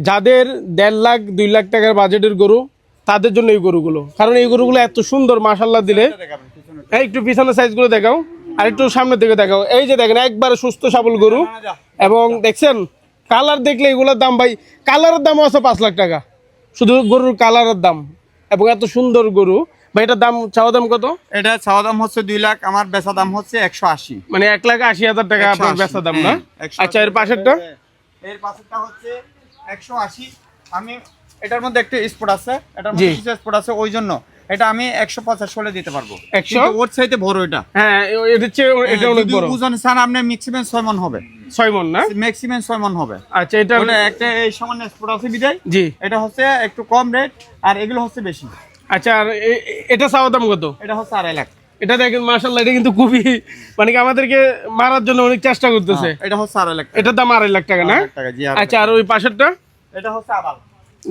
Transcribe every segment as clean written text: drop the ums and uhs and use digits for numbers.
যাদের 1.5 লাখ 2 লাখ টাকার বাজেটের গরু তাদের জন্য এই গরুগুলো, কারণ এই গরুগুলো এত সুন্দর মাশাআল্লাহ দিলে। একটু পিছনের সাইজগুলো দেখাও আর একটু সামনের দিকে দেখাও। এই যে দেখেন একবারে সুস্থ সবল গরু, এবং দেখছেন কালার দেখলে এগুলোর দাম ভাই, কালারের দামও আছে 5 লাখ টাকা, শুধু গরুর কালারের দাম। এবং এত সুন্দর গরু ভাই, এটার দাম চাওয়া দাম কত? এটা চাওয়া দাম হচ্ছে 2 লাখ, আমার বেচা দাম হচ্ছে 180, মানে 1,80,000 টাকা আপনার বেচা দাম না? আচ্ছা, এর পাশেরটা? এর পাশেরটা হচ্ছে 180। আমি এটার মধ্যে একটা স্পট আছে, এটার মধ্যে কিছু স্পট আছে, ওই জন্য এটা আমি 150 হলে দিতে পারবো। 100 ওর চাইতে বড় এটা। হ্যাঁ, এটা হচ্ছে এটা অনেক বড়। ওজন স্যার আপনি ম্যাক্সিমাম 6 মণ হবে। 6 মণ না? ম্যাক্সিমাম 6 মণ হবে। আচ্ছা, এটা একটা এই সামান্য স্পট আছে বিদায়। জি, এটা হচ্ছে একটু কম রেট, আর এগুলো হচ্ছে বেশি। আচ্ছা, আর এটা চাওয়া দাম কত? এটা হচ্ছে 2.5 লাখ। এটা দেখেন মাশাআল্লাহ, এটা কিন্তু খুবই মানে কি আমাদেরকে মারার জন্য অনেক চেষ্টা করতেছে। এটা হচ্ছে 2.5 লাখ। এটার দাম 2.5 লাখ টাকা না? আচ্ছা, আর ওই পাশেরটা? এটা হচ্ছে আবাল।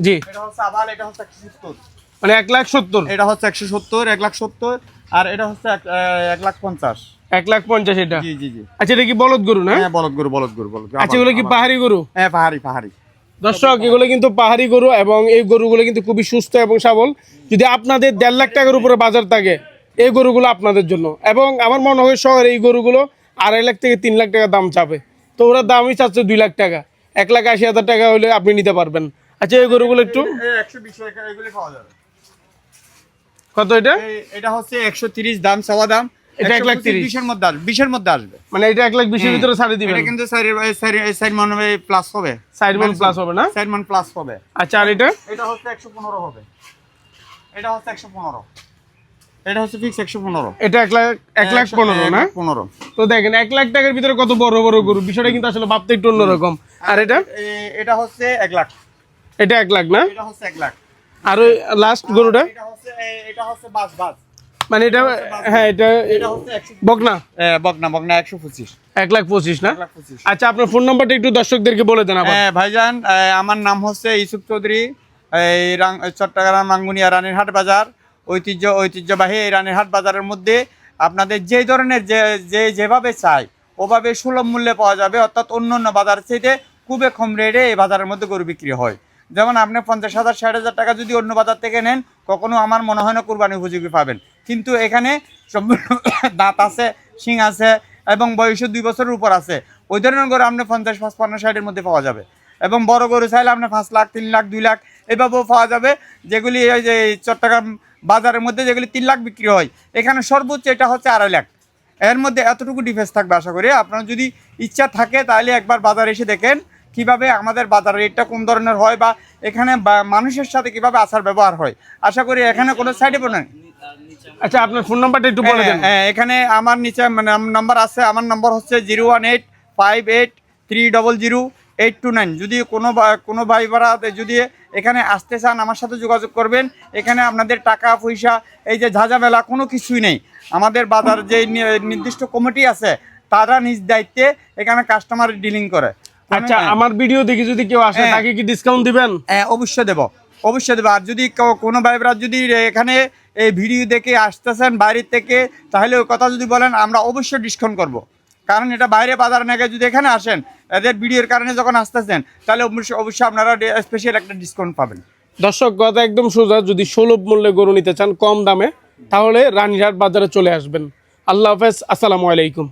জি, এটা হচ্ছে আবাল, এটা হচ্ছে 170। মানে 1,70,000। এটা হচ্ছে 170, 1,70,000, আর এটা হচ্ছে 1,50,000। 1,50,000 এটা? জি জি জি। আচ্ছা, এটা কি বলদ গরু না? হ্যাঁ, বলদ গরু, বলদ গরু, বলদ গরু। আচ্ছা, এগুলো কি পাহাড়ি গরু? হ্যাঁ, পাহাড়ি। দর্শক, এগুলো কিন্তু পাহাড়ি গরু, এবং এই গরুগুলো কিন্তু খুবই সুস্থ এবং সবল। যদি আপনাদের 1.5 লাখ টাকার উপরে বাজার থাকে, এই গরুগুলো আপনাদের জন্য। এবং আমার মনে হয় শহরে এই গরুগুলো 2.5 লাখ থেকে 3 লাখ টাকা দাম চাবে, তো ওরা দামই চাচ্ছে 2 লাখ টাকা। 1,80,000 টাকা হলে আপনি নিতে পারবেন। আচ্ছা, এই গরুগুলো একটু 120 এগুলি পাওয়া যাবে। কত এটা? এটা হচ্ছে 130 দাম, চাওয়া দাম। এটা 1,30,000 20 এর মধ্যে আসবে, 20 এর মধ্যে আসবে। মানে এটা 1,20,000 এর ভিতরে ছাড়ে দিবেন? এটা কিন্তু 4 মণ প্লাস হবে। 4 মণ প্লাস হবে না? 4 মণ প্লাস হবে। আচ্ছা, আর এটা? এটা হচ্ছে 115 হবে। এটা হচ্ছে 115। এটা হচ্ছে ফিক্স 115। এটা 1,15,000 না? 15। তো দেখেন 1 লাখ টাকার ভিতরে কত বড় বড় গরু, বিষয়টা কিন্তু আসলে ভাবতে একটু অন্যরকম। আর এটা? এটা হচ্ছে 1 লাখ। এটা 1 লাখ না? এটা হচ্ছে 1 লাখ। আর ওই লাস্ট গরুটা? এটা হচ্ছে বাস। মানে এটা, হ্যাঁ, এটা হচ্ছে বকনা? বকনা 125। 1,25,000 না? 125। আচ্ছা, আপনার ফোন নাম্বারটা একটু দর্শকদেরকে বলে দেন আবার। ভাইজান, আমার নাম হচ্ছে ইউসুফ চৌধুরী। এই চট্টগ্রাম মাঙ্গুনিয়া রানীরহাট বাজার, ঐতিহ্যবাহী এই রানীরহাট বাজারের মধ্যে আপনাদের যে ধরনের যেভাবে চাই ওভাবে সুলভ মূল্যে পাওয়া যাবে। অর্থাৎ অন্য বাজার চাইতে খুবই কম রেটে এই বাজারের মধ্যে গরু বিক্রি হয়। যেমন আপনি 50,000 60,000 টাকা যদি অন্য বাজার থেকে নেন, কখনো আমার মনে হয় না কুরবানি উপযোগী পাবেন। কিন্তু এখানে সম্পূর্ণ দাঁত আছে, শিং আছে, এবং বয়সে 2 বছরের উপর আছে। ওই ধরনের গরু আপনি 50, 55, 60-এর মধ্যে পাওয়া যাবে। এবং বড় গরু চাইলে আপনি 5 লাখ, 3 লাখ, 2 লাখ এভাবেও পাওয়া যাবে। যেগুলি এই যে চট্টগ্রাম বাজারের মধ্যে যেগুলি 3 লাখ বিক্রি হয়, এখানে সর্বোচ্চ এটা হচ্ছে 2.5 লাখ। এর মধ্যে এতটুকু ডিফারেন্স থাকবে। আশা করি আপনার যদি ইচ্ছা থাকে তাহলে একবার বাজারে এসে দেখেন কিভাবে আমাদের বাজার রেটটা কোন ধরনের হয়, বা এখানে মানুষের সাথে কিভাবে আচার ব্যবহার হয়। আশা করি এখানে কোনো সাইড এফেক্ট নেই। আচ্ছা, আপনার ফোন নাম্বারটা একটু বলে দেন। এখানে আমার নিচে নাম্বার আছে। আমার নম্বর হচ্ছে 01858300829। যদি কোনো ভাই বোনেরা যদি এখানে আসতে চান, আমার সাথে যোগাযোগ করবেন। এখানে আপনাদের টাকা পয়সা এই যে ঝাঁঝামেলা কোনো কিছুই নেই। আমাদের বাজার যে নির্দিষ্ট কমিটি আছে, তারা নিজ দায়িত্বে এখানে কাস্টমার ডিলিং করে। আচ্ছা, আমার ভিডিও দেখে যদি কেউ আসে তাকে কি ডিসকাউন্ট দিবেন? অবশ্যই দেব। আর যদি কোনো ভাইরা যদি এখানে এই ভিডিও দেখে আসতেছেন বাইরের থেকে, তাহলে ওই কথা যদি বলেন, আমরা অবশ্যই ডিসকাউন্ট করব। কারণ এটা বাইরে বাজার নাকি যদি এখানে আসেন, এদের ভিডিওর কারণে যখন আসতেছেন, তাহলে অবশ্যই আপনারা স্পেশাল একটা ডিসকাউন্ট পাবেন। দর্শক, কথা একদম সোজা, যদি সুলভ মূল্যে গরু নিতে চান কম দামে, তাহলে রানীরহাট বাজারে চলে আসবেন। আল্লাহ হাফেজ, আসসালামু আলাইকুম।